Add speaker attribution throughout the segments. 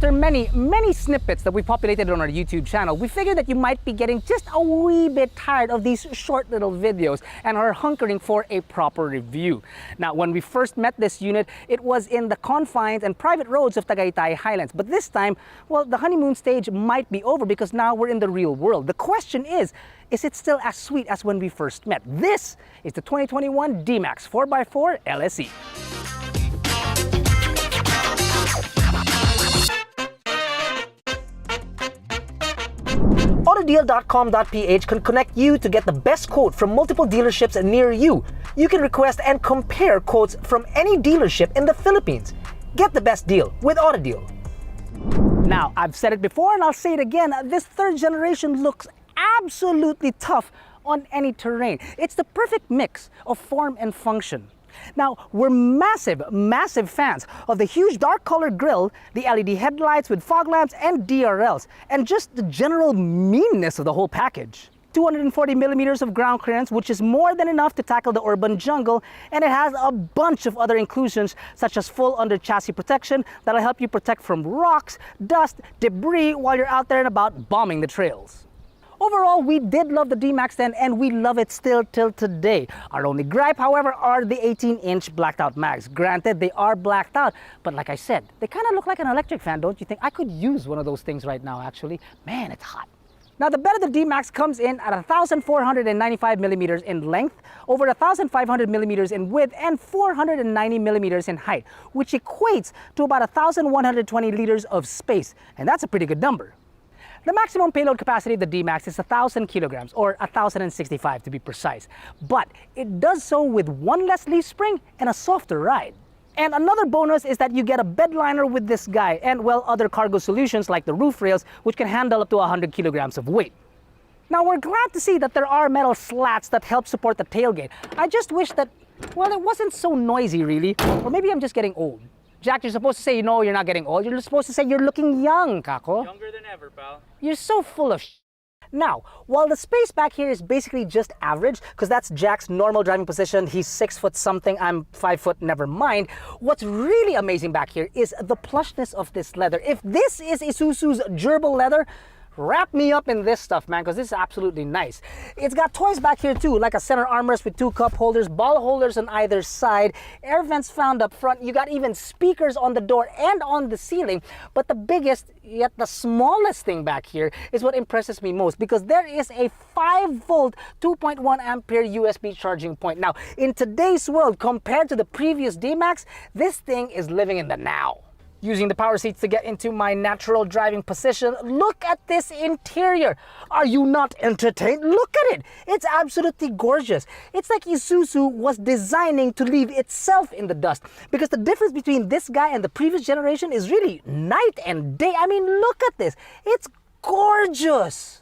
Speaker 1: After many snippets that we populated on our YouTube channel, we figured that you might be getting just a wee bit tired of these short little videos and are hunkering for a proper review. Now, when we first met this unit, it was in the confines and private roads of Tagaytay Highlands. But this time, well, the honeymoon stage might be over because now we're in the real world. The question is it still as sweet as when we first met? This is the 2021 D-Max 4x4 LSE. Autodeal.com.ph can connect you to get the best quote from multiple dealerships near you. You can request and compare quotes from any dealership in the Philippines. Get the best deal with Autodeal. Now, I've said it before and I'll say it again, this third generation looks absolutely tough on any terrain. It's the perfect mix of form and function. Now, we're massive fans of the huge dark colored grille, the LED headlights with fog lamps and DRLs, and just the general meanness of the whole package. 240 millimeters of ground clearance, which is more than enough to tackle the urban jungle, and it has a bunch of other inclusions such as full under chassis protection that'll help you protect from rocks, dust, debris while you're out there and about bombing the trails. Overall, we did love the D-Max then, and we love it still till today. Our only gripe, however, are the 18-inch blacked out mags. Granted, they are blacked out, but like I said, they kind of look like an electric fan, don't you think? I could use one of those things right now, actually. Man, it's hot. Now, the bed of the D-Max comes in at 1,495 millimeters in length, over 1,500 millimeters in width, and 490 millimeters in height, which equates to about 1,120 liters of space, and that's a pretty good number. The maximum payload capacity of the D-Max is 1,000 kilograms, or 1,065 to be precise. But it does so with one less leaf spring and a softer ride. And another bonus is that you get a bed liner with this guy and, well, other cargo solutions like the roof rails, which can handle up to 100 kilograms of weight. Now, we're glad to see that there are metal slats that help support the tailgate. I just wish that, well, it wasn't so noisy, really. Or maybe I'm just getting old. Jack, you're supposed to say, no, you're not getting old. You're supposed to say you're looking young, Kako.
Speaker 2: Younger than ever, pal.
Speaker 1: You're so full of Now, while the space back here is basically just average, because that's Jack's normal driving position, he's 6 foot something, I'm 5 foot, never mind. What's really amazing back here is the plushness of this leather. If this is Isuzu's durable leather, wrap me up in this stuff, man, because this is absolutely nice. It's got toys back here too, like a center armrest with 2 cup holders, ball holders on either side, air vents found up front. You got even speakers on the door and on the ceiling. But the biggest, yet the smallest thing back here is what impresses me most, because there is a 5-volt, 2.1 ampere USB charging point. Now, in today's world, compared to the previous D-Max, this thing is living in the now. Using the power seats to get into my natural driving position. Look at this interior. Are you not entertained? Look at it. It's absolutely gorgeous. It's like Isuzu was designing to leave itself in the dust, because the difference between this guy and the previous generation is really night and day. I mean, look at this. It's gorgeous.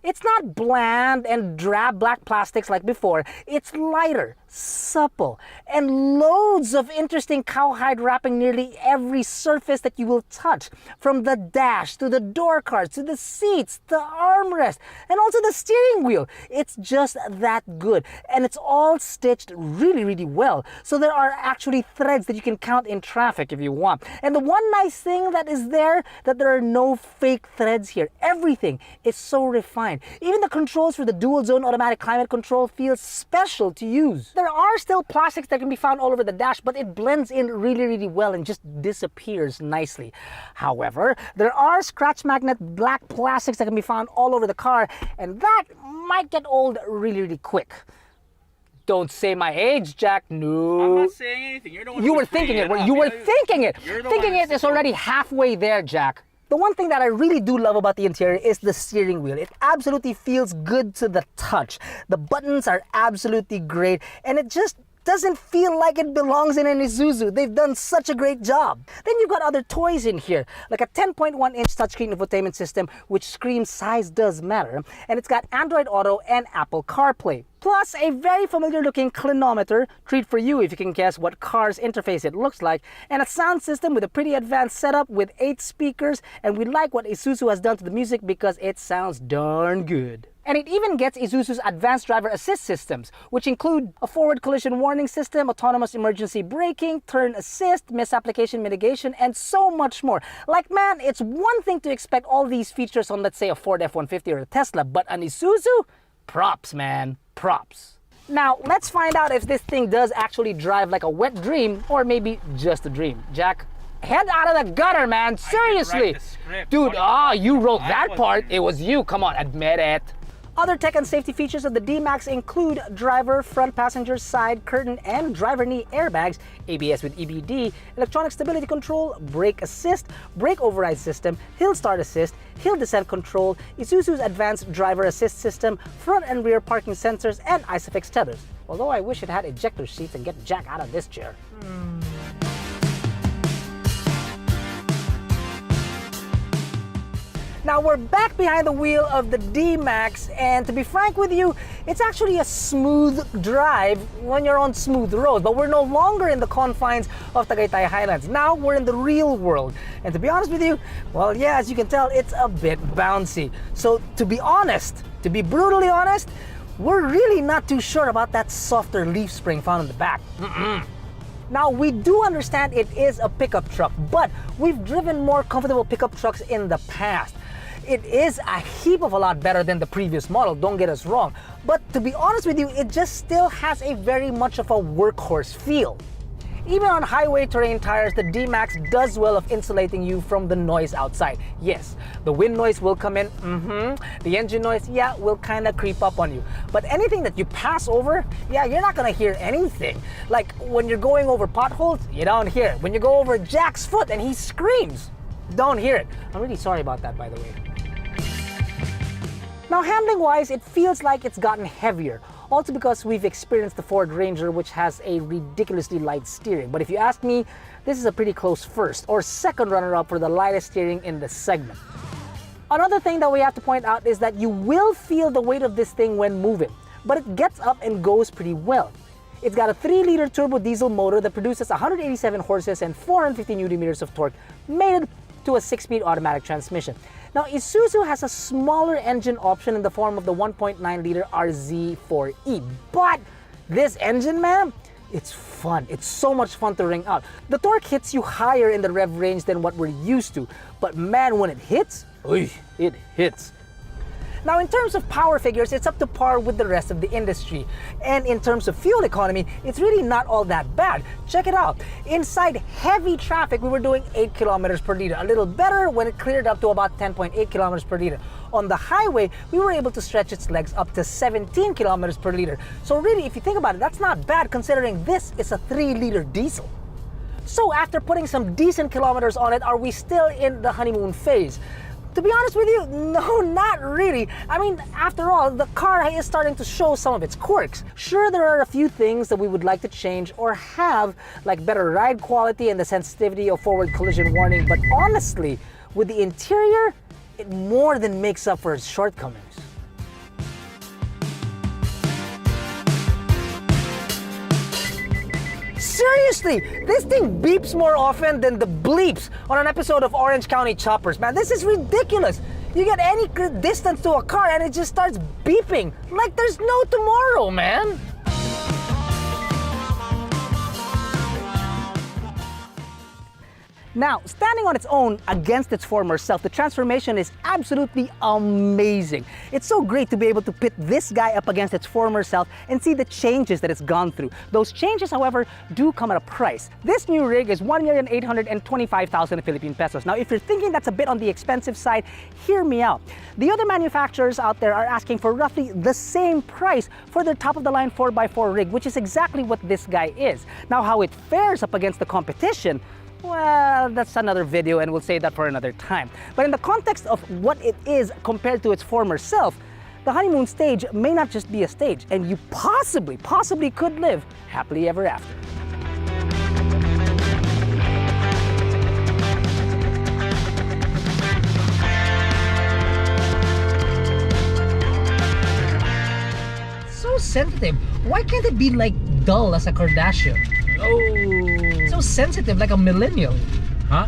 Speaker 1: It's not bland and drab black plastics like before. It's lighter, supple, and loads of interesting cowhide wrapping nearly every surface that you will touch. From the dash, to the door cards, to the seats, the armrest, and also the steering wheel. It's just that good. And it's all stitched really well. So there are actually threads that you can count in traffic if you want. And the one nice thing that is there, that there are no fake threads here. Everything is so refined. Even the controls for the dual zone automatic climate control feel special to use. There are still plastics that can be found all over the dash, but it blends in really well and just disappears nicely. However, there are scratch magnet black plastics that can be found all over the car, and that might get old really quick. Don't say my age, Jack. No.
Speaker 2: I'm not saying anything. You're the one.
Speaker 1: You were thinking it. You were thinking it. Thinking it is already halfway there, Jack. The one thing that I really do love about the interior is the steering wheel. It absolutely feels good to the touch. The buttons are absolutely great, and it just doesn't feel like it belongs in an Isuzu. They've done such a great job. Then you've got other toys in here, like a 10.1-inch touchscreen infotainment system, which screams size does matter, and it's got Android Auto and Apple CarPlay. plus a very familiar looking clinometer, treat for you if you can guess what car's interface it looks like, and a sound system with a pretty advanced setup with 8 speakers, and we like what Isuzu has done to the music because it sounds darn good. And it even gets Isuzu's advanced driver assist systems, which include a forward collision warning system, autonomous emergency braking, turn assist, misapplication mitigation, and so much more. Like, man, it's one thing to expect all these features on, let's say, a Ford F-150 or a Tesla, but an Isuzu? Props, man, props. Now, let's find out if this thing does actually drive like a wet dream, or maybe just a dream. Jack, head out of the gutter, man, seriously. Dude, you wrote that part. It was you, come on, admit it. Other tech and safety features of the D-Max include driver, front passenger side curtain, and driver knee airbags, ABS with EBD, electronic stability control, brake assist, brake override system, hill start assist, hill descent control, Isuzu's advanced driver assist system, front and rear parking sensors, and ISOFIX tethers. Although I wish it had ejector seats and get Jack out of this chair. Now we're back behind the wheel of the D-Max, and to be frank with you, it's actually a smooth drive when you're on smooth roads, but we're no longer in the confines of Tagaytay Highlands. Now we're in the real world, and to be honest with you, well, yeah, as you can tell, it's a bit bouncy. So to be honest, to be brutally honest, we're really not too sure about that softer leaf spring found in the back. Now, we do understand it is a pickup truck, but we've driven more comfortable pickup trucks in the past. It is a heap of a lot better than the previous model, don't get us wrong. But to be honest with you, it just still has a very much of a workhorse feel. Even on highway terrain tires, the D-Max does well of insulating you from the noise outside. Yes, the wind noise will come in, the engine noise, yeah, will kind of creep up on you. But anything that you pass over, yeah, you're not gonna hear anything. Like when you're going over potholes, you don't hear it. When you go over Jack's foot and he screams, don't hear it. I'm really sorry about that, by the way. Now, handling-wise, it feels like it's gotten heavier. Also because we've experienced the Ford Ranger, which has a ridiculously light steering. But if you ask me, this is a pretty close first or second runner-up for the lightest steering in the segment. Another thing that we have to point out is that you will feel the weight of this thing when moving, but it gets up and goes pretty well. It's got a 3-liter turbo diesel motor that produces 187 horses and 450 Nm of torque, mated to a 6-speed automatic transmission. Now, Isuzu has a smaller engine option in the form of the 1.9-liter RZ4E, but this engine, man, it's fun. It's so much fun to ring out. The torque hits you higher in the rev range than what we're used to, but man, when it hits, it hits. Now, in terms of power figures, it's up to par with the rest of the industry. And in terms of fuel economy, it's really not all that bad. Check it out. Inside heavy traffic, we were doing 8 kilometers per liter. A little better when it cleared up to about 10.8 kilometers per liter. On the highway, we were able to stretch its legs up to 17 kilometers per liter. So really, if you think about it, that's not bad considering this is a 3-liter diesel. So after putting some decent kilometers on it, are we still in the honeymoon phase? To be honest with you, no, not really. I mean, after all, the car is starting to show some of its quirks. Sure, there are a few things that we would like to change or have, like better ride quality and the sensitivity of forward collision warning, but honestly, with the interior, it more than makes up for its shortcomings. Seriously, this thing beeps more often than the bleeps on an episode of Orange County Choppers, man. This is ridiculous. You get any distance to a car and it just starts beeping like there's no tomorrow, man. Now, standing on its own against its former self, the transformation is absolutely amazing. It's so great to be able to pit this guy up against its former self and see the changes that it's gone through. Those changes, however, do come at a price. This new rig is 1,825,000 Philippine pesos. Now, if you're thinking that's a bit on the expensive side, hear me out. The other manufacturers out there are asking for roughly the same price for their top-of-the-line 4x4 rig, which is exactly what this guy is. Now, how it fares up against the competition, well, that's another video and we'll save that for another time. But in the context of what it is compared to its former self, the honeymoon stage may not just be a stage, and you possibly could live happily ever after. sensitive. Why can't it be like dull as a Kardashian?
Speaker 3: Oh.
Speaker 1: So sensitive, like a millennial.
Speaker 3: Huh?